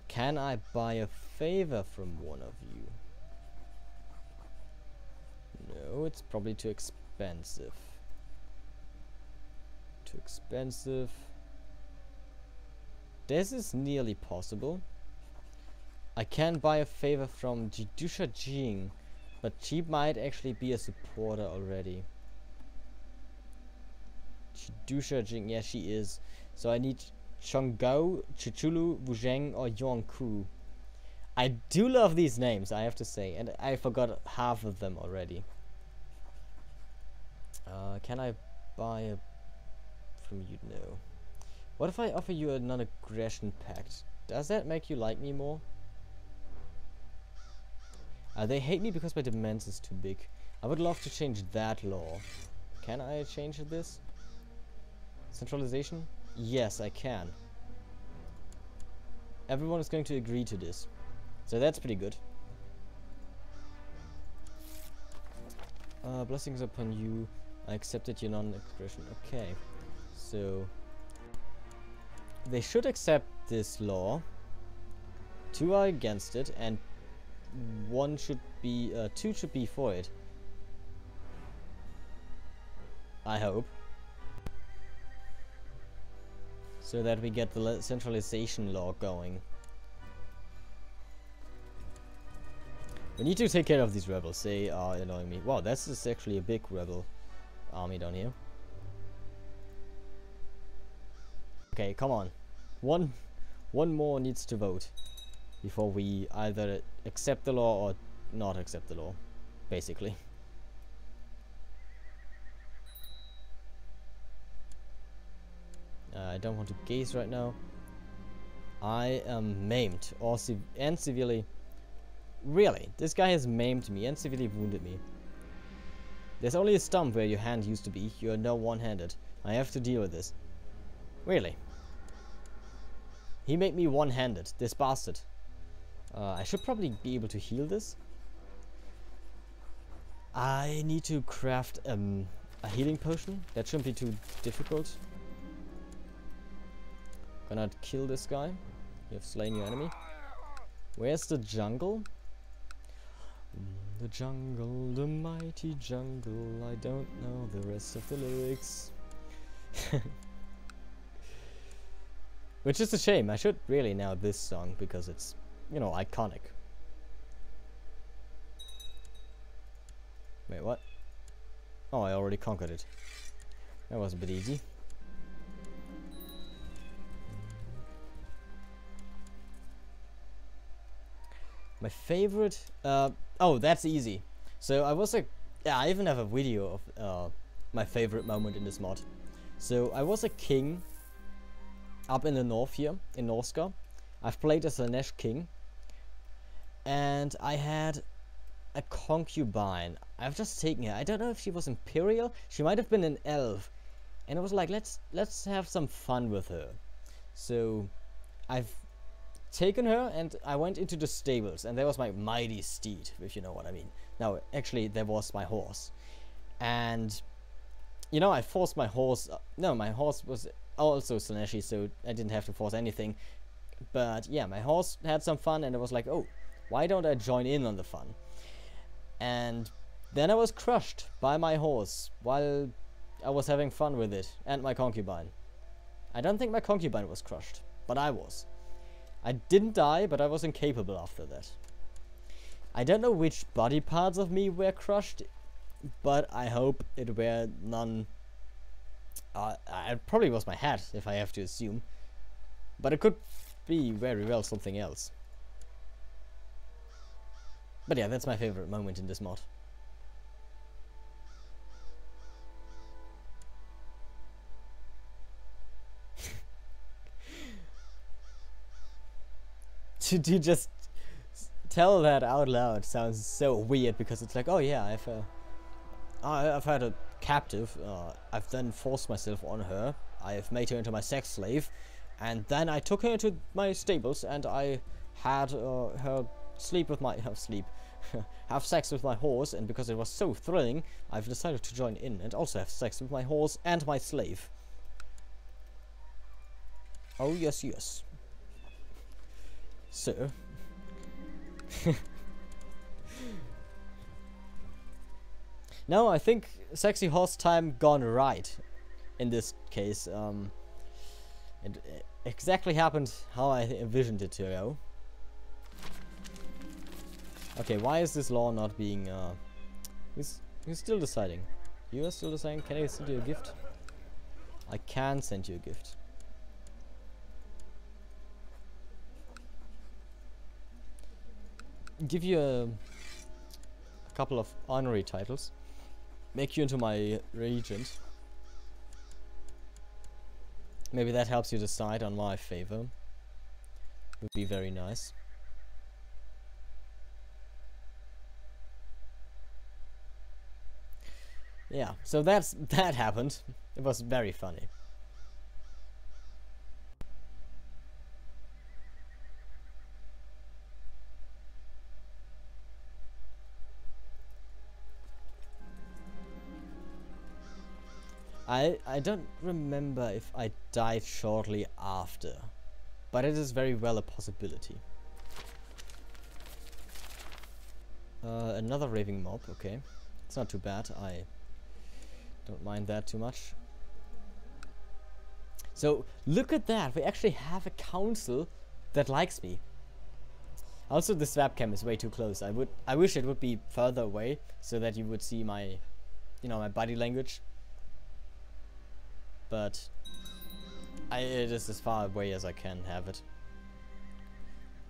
Can I buy a favor from one of you? No, it's probably too expensive. Too expensive. This is nearly possible. I can buy a favor from Jidusha Jing, but she might actually be a supporter already. Jidusha Jing, yeah, she is. So I need Chonggao, Chichulu, Wuzheng, or Yongku. I do love these names, I have to say, and I forgot half of them already. Can I buy a from you? No. What if I offer you a non-aggression pact? Does that make you like me more? They hate me because my demands is too big. I would love to change that law. Can I change this? Centralization? Yes, I can. Everyone is going to agree to this. So that's pretty good. Blessings upon you. I accepted your non-aggression. Okay. So they should accept this law. 2 are against it, and 2 should be for it. I hope. So that we get the centralization law going. We need to take care of these rebels. They are annoying me. Wow, this is actually a big rebel army down here. Okay, come on. One more needs to vote before we either accept the law or not accept the law, basically. I don't want to gaze right now. I am maimed or and severely. Really, this guy has maimed me and severely wounded me. There's only a stump where your hand used to be. You're now one-handed. I have to deal with this. Really? He made me one-handed. This bastard. I should probably be able to heal this. I need to craft a healing potion. That shouldn't be too difficult. Gonna kill this guy. You have slain your enemy. Where's the jungle? The jungle, the mighty jungle. I don't know the rest of the lyrics. Which is a shame. I should really know this song because it's, you know, iconic. Wait, what? Oh, I already conquered it. That was a bit easy. My favorite... oh, that's easy. So I was like... Yeah, I even have a video of my favorite moment in this mod. So I was a king up in the north here, in Norska. I've played as a Nash king. And I had a concubine. I've just taken her. I don't know if she was imperial. She might have been an elf. And I was like, let's have some fun with her. So I've taken her and I went into the stables, and there was my mighty steed, if you know what I mean. No, actually there was my horse. And you know, I forced my horse. No, my horse was also Slaneshi, so I didn't have to force anything. But yeah, my horse had some fun, and I was like, oh, why don't I join in on the fun? And then I was crushed by my horse while I was having fun with it, and my concubine. I don't think my concubine was crushed, but I was. I didn't die, but I was incapable after that. I don't know which body parts of me were crushed, but I hope it were none. It probably was my head, if I have to assume. But it could be very well something else. But yeah, that's my favorite moment in this mod. To just tell that out loud sounds so weird, because it's like, oh yeah, I've had a captive. I've then forced myself on her. I've made her into my sex slave, and then I took her into my stables, and I had her sleep with my have sex with my horse. And because it was so thrilling, I've decided to join in and also have sex with my horse and my slave. Oh yes, yes. Sir. No, I think sexy horse time gone right in this case. It exactly happened how I envisioned it to go. Okay, why is this law not being who's still deciding? You are still deciding. Can I send you a gift? I can send you a gift. Give you a couple of honorary titles. Make you into my regent. Maybe that helps you decide on my favor. Would be very nice. Yeah, so that happened. It was very funny. I don't remember if I died shortly after, but it is very well a possibility. Another raving mob, okay. It's not too bad, I don't mind that too much. So, look at that, we actually have a council that likes me. Also, this webcam is way too close. I wish it would be further away, so that you would see my, you know, my body language. But it is as far away as I can have it.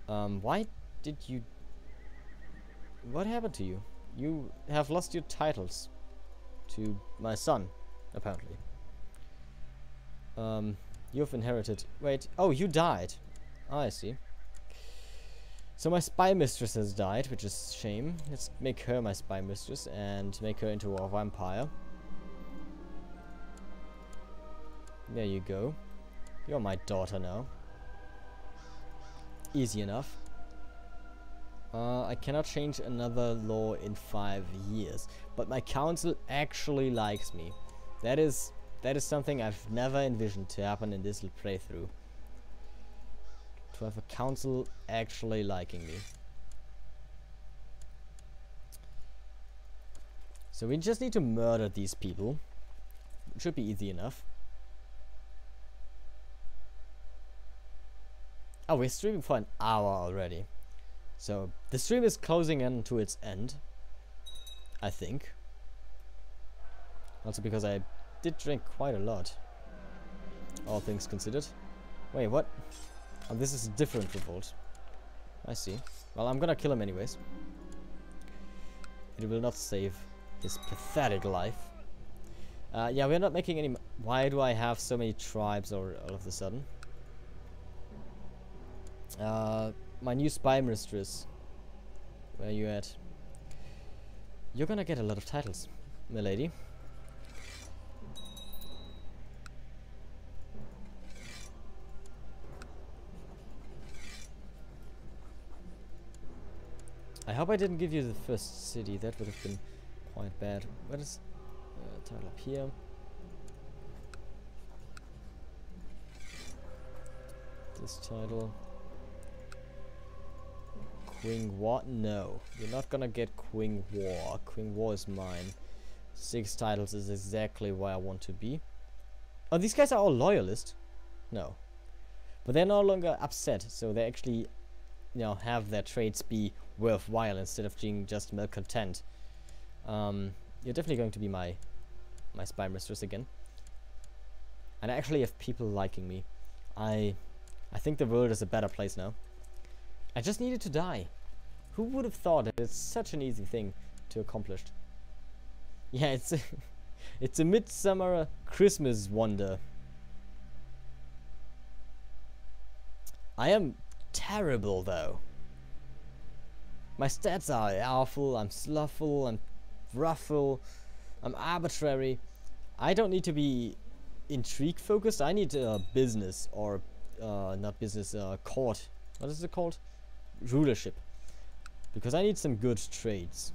Why did you... What happened to you? You have lost your titles to my son, apparently. You've inherited... Wait, oh, you died. Oh, I see. So my spy mistress has died, which is a shame. Let's make her my spy mistress and make her into a vampire. There you go. You're my daughter now. Easy enough. I cannot change another law in 5 years, but my council actually likes me. That is something I've never envisioned to happen in this playthrough. To have a council actually liking me. So we just need to murder these people. It should be easy enough. Oh, we're streaming for an hour already. So the stream is closing in to its end, I think. Also because I did drink quite a lot, all things considered. Wait, what? Oh, this is a different revolt. I see. Well, I'm gonna kill him anyways. It will not save his pathetic life. Yeah, we're not making any... Why do I have so many tribes all of a sudden? My new spy mistress. Where are you at? You're gonna get a lot of titles, milady. I hope I didn't give you the first city. That would have been quite bad. What is title up here? This title. Queen War? No, you're not gonna get Queen War. Queen War is mine. 6 titles is exactly where I want to be. Oh, these guys are all loyalist? No. But they're no longer upset, so they actually, you know, have their trades be worthwhile instead of being just malcontent. You're definitely going to be my spy mistress again. And I actually have people liking me. I think the world is a better place now. I just needed to die. Who would have thought that it's such an easy thing to accomplish? Yeah, it's a midsummer Christmas wonder. I am terrible though. My stats are awful, I'm slothful, I'm roughful, I'm arbitrary. I don't need to be intrigue focused, I need business or not business, court. What is it called? Rulership. Because I need some good trades.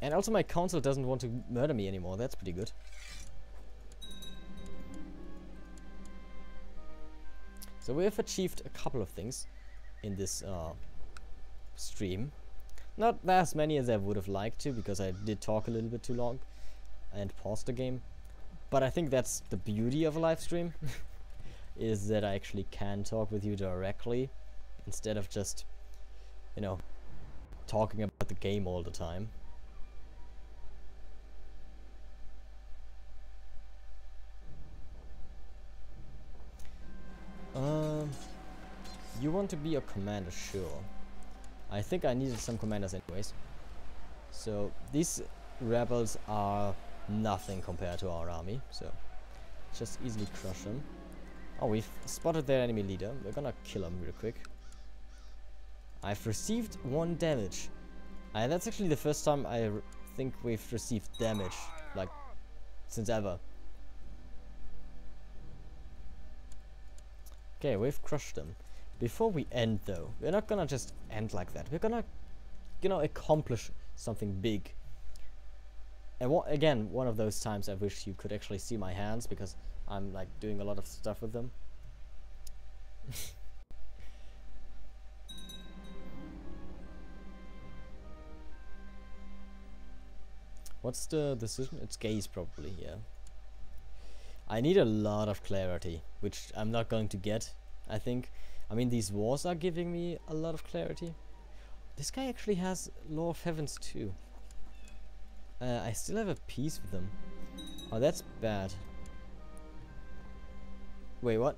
And also my council doesn't want to murder me anymore, that's pretty good. So we have achieved a couple of things in this stream. Not as many as I would have liked to, because I did talk a little bit too long and paused the game. But I think that's the beauty of a live stream. Is that I actually can talk with you directly instead of just, you know, talking about the game all the time. You want to be a commander, sure. I think I needed some commanders anyways. So these rebels are nothing compared to our army, so just easily crush them. Oh, we've spotted their enemy leader. We're gonna kill him real quick. I've received 1 damage. That's actually the first time I think we've received damage, like, since ever. Okay, we've crushed them. Before we end though, we're not gonna just end like that. We're gonna, you know, accomplish something big. And again, one of those times I wish you could actually see my hands, because I'm like doing a lot of stuff with them. What's the decision? It's gaze probably, yeah. I need a lot of clarity, which I'm not going to get, I think. I mean, these wars are giving me a lot of clarity. This guy actually has Law of Heavens too. I still have a peace with them. Oh, that's bad. Wait, what?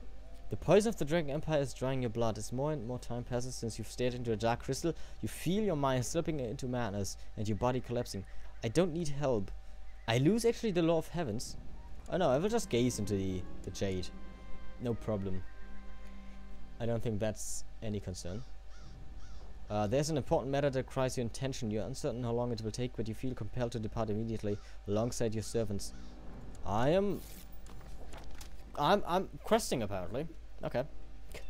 The poison of the Dragon Empire is drying your blood. As more and more time passes since you've stared into a dark crystal, you feel your mind slipping into madness and your body collapsing. I don't need help. I lose actually the Law of Heavens. Oh no, I will just gaze into the Jade. No problem. I don't think that's any concern. There's an important matter that requires your attention. You're uncertain how long it will take, but you feel compelled to depart immediately alongside your servants. I'm questing, apparently. Okay.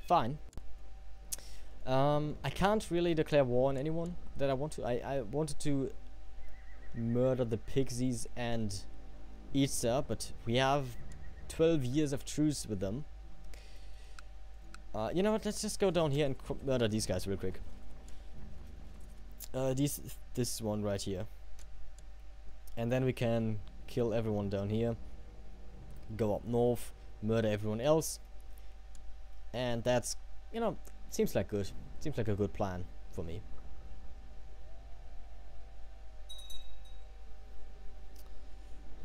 Fine. I can't really declare war on anyone that I want to. I wanted to murder the pixies and Itza, but we have 12 years of truce with them. You know what, let's just go down here and murder these guys real quick. This one right here. And then we can kill everyone down here. Go up north, murder everyone else. And that's, you know, seems like good. Seems like a good plan for me.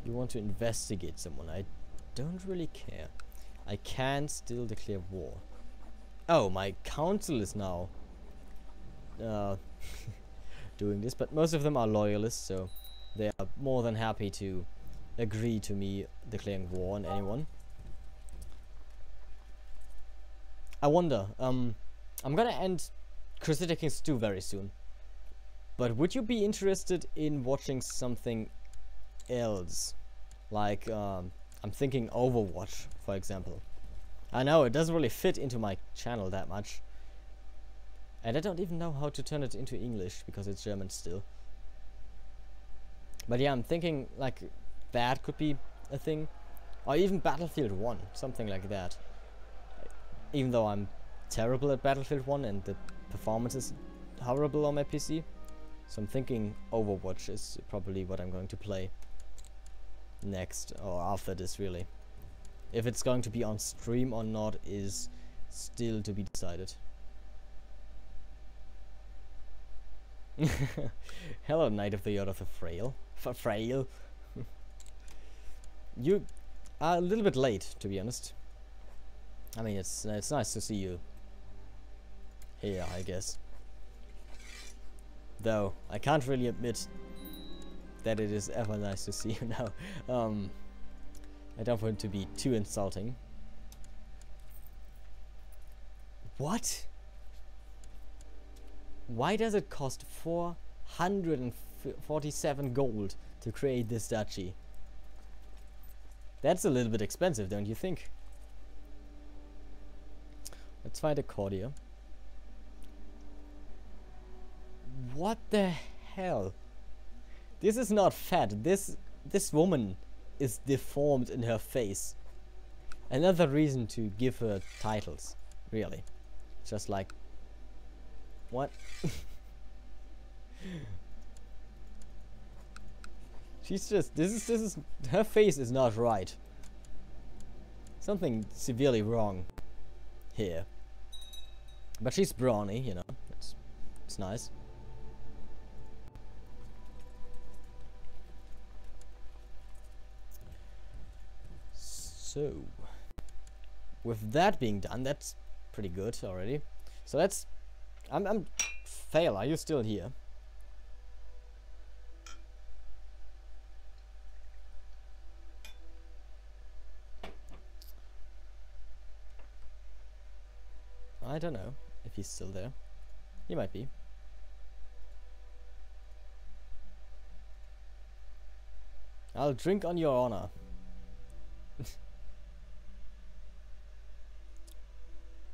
You want to investigate someone. I don't really care. I can still declare war. Oh, my council is now doing this, but most of them are loyalists, so they are more than happy to agree to me declaring war on anyone. I wonder, I'm gonna end Crusader Kings 2 very soon, but would you be interested in watching something else? Like, I'm thinking Overwatch, for example. I know, it doesn't really fit into my channel that much. And I don't even know how to turn it into English, because it's German still. But yeah, I'm thinking, like, that could be a thing. Or even Battlefield 1, something like that. Even though I'm terrible at Battlefield 1 and the performance is horrible on my PC. So I'm thinking Overwatch is probably what I'm going to play next, or after this, really. If it's going to be on stream or not is still to be decided. Hello, Knight of the Order of the Frail. Frail. You are a little bit late, to be honest. I mean, it's nice to see you here, I guess. Though I can't really admit that it is ever nice to see you now. I don't want to be too insulting. What? Why does it cost 447 gold to create this duchy? That's a little bit expensive, don't you think? Let's find a courtier. What the hell? This is not fat. This woman is deformed in her face. Another reason to give her titles, really. Just like, what? She's just, this is her face is not right. Something severely wrong here. But she's brawny, you know. It's nice. So, with that being done, that's pretty good already. So let's, I'm Fail, are you still here? I don't know if he's still there. He might be. I'll drink on your honor.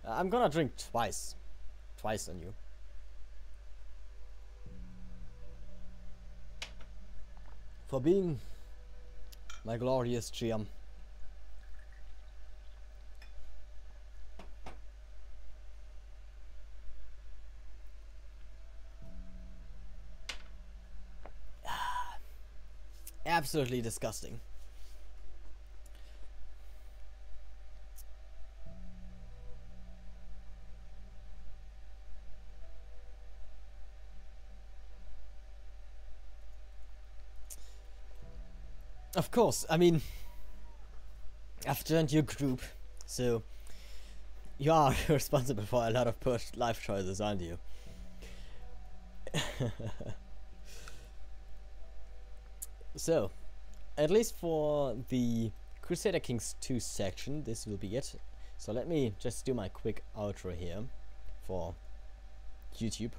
I'm gonna drink twice. Twice on you. For being my glorious GM. Absolutely disgusting. Of course, I mean, I've joined your group, so you are responsible for a lot of pushed life choices, aren't you? So, at least for the Crusader Kings 2 section, this will be it. So let me just do my quick outro here for YouTube.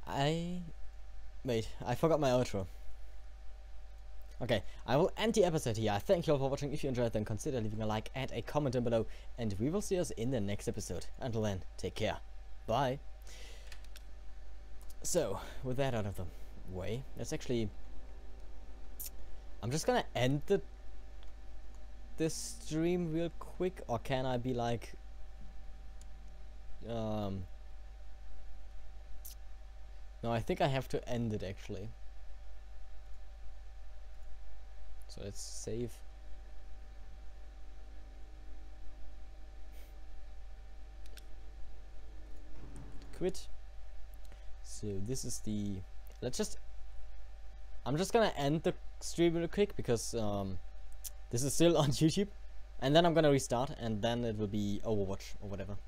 I forgot my outro. Okay, I will end the episode here. I thank you all for watching. If you enjoyed, then consider leaving a like and a comment down below, and we will see us in the next episode. Until then, take care. Bye. So, with that out of the way, let's actually... I'm just gonna end this stream real quick, or can I be like... No, I think I have to end it actually. So let's save. Quit. So this is the... I'm just gonna end the stream real quick because this is still on YouTube, and then I'm gonna restart, and then it will be Overwatch or whatever.